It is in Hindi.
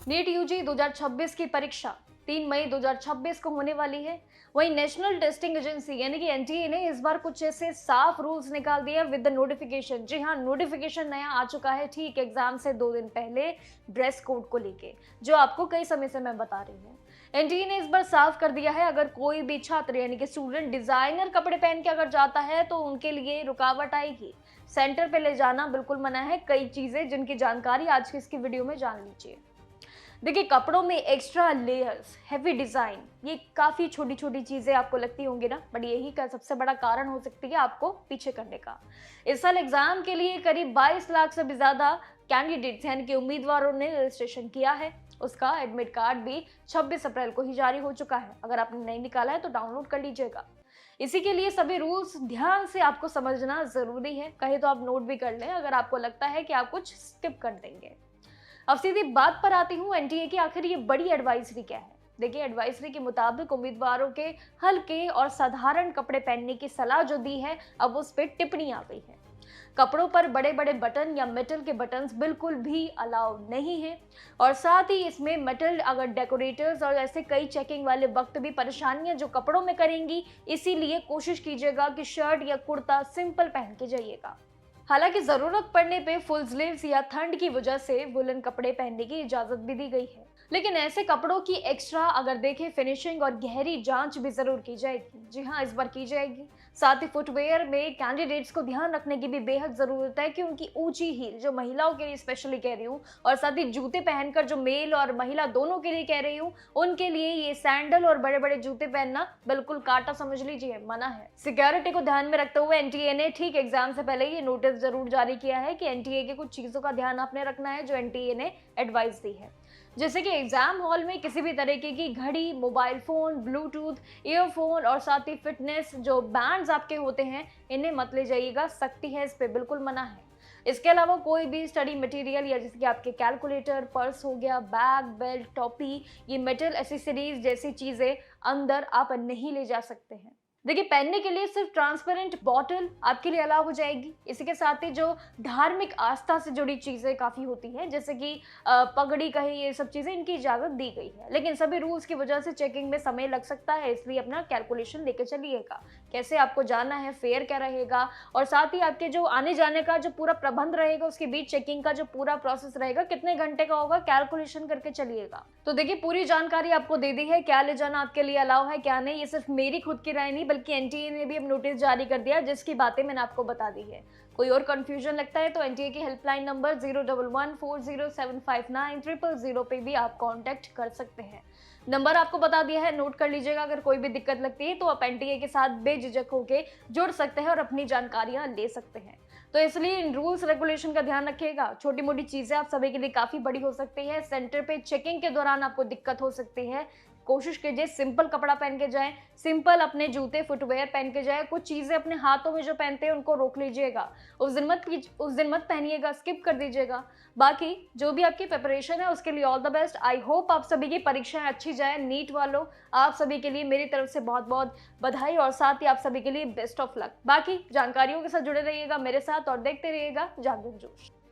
नीट यूजी 2026 की परीक्षा 3 मई 2026 को होने वाली है। वहीं नेशनल टेस्टिंग एजेंसी यानी कि एनटीए ने इस बार कुछ ऐसे साफ रूल्स निकाल दिए विद द नोटिफिकेशन। जी हाँ, नोटिफिकेशन नया आ चुका है ठीक एग्जाम से 2 दिन पहले ड्रेस कोड को लेके, जो आपको कई समय से मैं बता रही हूँ। एनटीए ने इस बार साफ कर दिया है, अगर कोई भी छात्र यानी कि स्टूडेंट डिजाइनर कपड़े पहन के अगर जाता है तो उनके लिए रुकावट आएगी। सेंटर पे ले जाना बिल्कुल मना है। कई चीजें जिनकी जानकारी आज की इसकी वीडियो में जान लीजिए। देखिए, कपड़ों में एक्स्ट्रा लेयर्स, हेवी डिजाइन, ये काफी छोटी छोटी चीजें आपको लगती होंगी ना, बट यही का सबसे बड़ा कारण हो सकती है आपको पीछे करने का। इस साल एग्जाम के लिए करीब 22 लाख से भी ज्यादा कैंडिडेट्स यानी कि उम्मीदवारों ने रजिस्ट्रेशन किया है। उसका एडमिट कार्ड भी 26 अप्रैल को ही जारी हो चुका है। अगर आपने नहीं निकाला है तो डाउनलोड कर लीजिएगा। इसी के लिए सभी रूल्स ध्यान से आपको समझना जरूरी है। कहे तो आप नोट भी कर लें अगर आपको लगता है कि आप कुछ स्किप कर देंगे। अब सीधी बात पर आती हूँ, एनटीए की आखिर ये बड़ी एडवाइजरी क्या है। देखिए, एडवाइजरी के मुताबिक उम्मीदवारों के हल्के और साधारण कपड़े पहनने की सलाह जो दी है, अब उस पर टिप्पणी आ गई है। कपड़ों पर बड़े बड़े बटन या मेटल के बटन्स बिल्कुल भी अलाउ नहीं है, और साथ ही इसमें मेटल अगर डेकोरेटर्स और ऐसे कई चेकिंग वाले वक्त भी परेशानियां जो कपड़ों में करेंगी, इसीलिए कोशिश कीजिएगा कि शर्ट या कुर्ता सिंपल पहन के जाइएगा। हालांकि जरूरत पड़ने पे फुल स्लीव्स या ठंड की वजह से वुलन कपड़े पहनने की इजाजत भी दी गई है, लेकिन ऐसे कपड़ों की एक्स्ट्रा अगर देखें फिनिशिंग और गहरी जांच भी जरूर की जाएगी। जी हाँ, इस बार की जाएगी। साथ ही फुटवेयर में कैंडिडेट्स को ध्यान रखने की भी बेहद जरूरत है कि उनकी ऊंची हील, जो महिलाओं के लिए स्पेशली कह रही हूँ, और साथ ही जूते पहनकर जो मेल और महिला दोनों के लिए कह रही हूँ, उनके लिए ये सैंडल और बड़े बड़े जूते पहनना बिल्कुल काटा समझ लीजिए, मना है। सिक्योरिटी को ध्यान में रखते हुए एनटीए ने ठीक एग्जाम से पहले ये नोटिस जरूर जारी किया है कि एनटीए की कुछ चीजों का ध्यान आपने रखना है जो एनटीए ने एडवाइस दी है। जैसे कि एग्जाम हॉल में किसी भी तरीके की घड़ी, मोबाइल फोन, ब्लूटूथ, ईयरफोन और साथ ही फिटनेस जो बैंड्स आपके होते हैं, इन्हें मत ले जाइएगा। सख्ती है, इस पे बिल्कुल मना है। इसके अलावा कोई भी स्टडी मटेरियल या जैसे कि आपके कैलकुलेटर, पर्स हो गया, बैग, बेल्ट, टोपी, ये मेटल एसेसरीज जैसी चीजें अंदर आप नहीं ले जा सकते हैं। देखिए, पहनने के लिए सिर्फ ट्रांसपेरेंट बॉटल आपके लिए अलाउ हो जाएगी। इसी के साथ ही जो धार्मिक आस्था से जुड़ी चीजें काफी होती हैं, जैसे कि पगड़ी कहे, ये सब चीजें इनकी इजाजत दी गई है। लेकिन सभी रूल्स की वजह से चेकिंग में समय लग सकता है, इसलिए अपना कैलकुलेशन लेके चलिएगा, कैसे आपको जाना है, फेयर क्या रहेगा, और साथ ही आपके जो आने जाने का जो पूरा प्रबंध रहेगा, उसके बीच चेकिंग का जो पूरा प्रोसेस रहेगा, कितने घंटे का होगा, कैलकुलेशन करके चलिएगा। तो देखिए, पूरी जानकारी आपको दे दी है, क्या ले जाना आपके लिए अलाउ है, क्या नहीं। ये सिर्फ मेरी खुद की राय नहीं, बल्कि एनटीए ने भी अब नोटिस जारी कर दिया, जिसकी बातें मैंने आपको बता दी है। कोई और कंफ्यूजन लगता है तो एनटीए की हेल्पलाइन नंबर 01140759000 पे भी आप कांटेक्ट कर सकते हैं। नंबर आपको बता दिया है, नोट कर लीजिएगा। अगर कोई भी दिक्कत लगती है तो आप एनटीए के साथ बेझिझक होकर जुड़ सकते हैं और अपनी जानकारियां ले सकते हैं। तो इसलिए इन रूल्स रेगुलेशन का ध्यान रखिएगा। छोटी मोटी चीजें आप सभी के लिए काफी बड़ी हो सकती है। सेंटर पे चेकिंग के दौरान आपको दिक्कत हो सकती है। कोशिश कीजिए सिंपल कपड़ा पहन के जाएं, सिंपल अपने जूते, फुटवेयर पहन के जाएं। कुछ चीजें अपने हाथों में जो पहनते हैं उनको रोक लीजिएगा। उस दिन मत पहनिएगा, स्किप कर दीजिएगा। बाकी जो भी आपकी प्रिपरेशन है उसके लिए all the best. I hope आप सभी की परीक्षाएं अच्छी जाए। नीट वालों, आप सभी के लिए मेरी तरफ से बहुत बहुत बधाई, और साथ ही आप सभी के लिए बेस्ट ऑफ लक। बाकी जानकारियों के साथ जुड़े रहिएगा मेरे साथ और देखते रहिएगा जागरण जोश।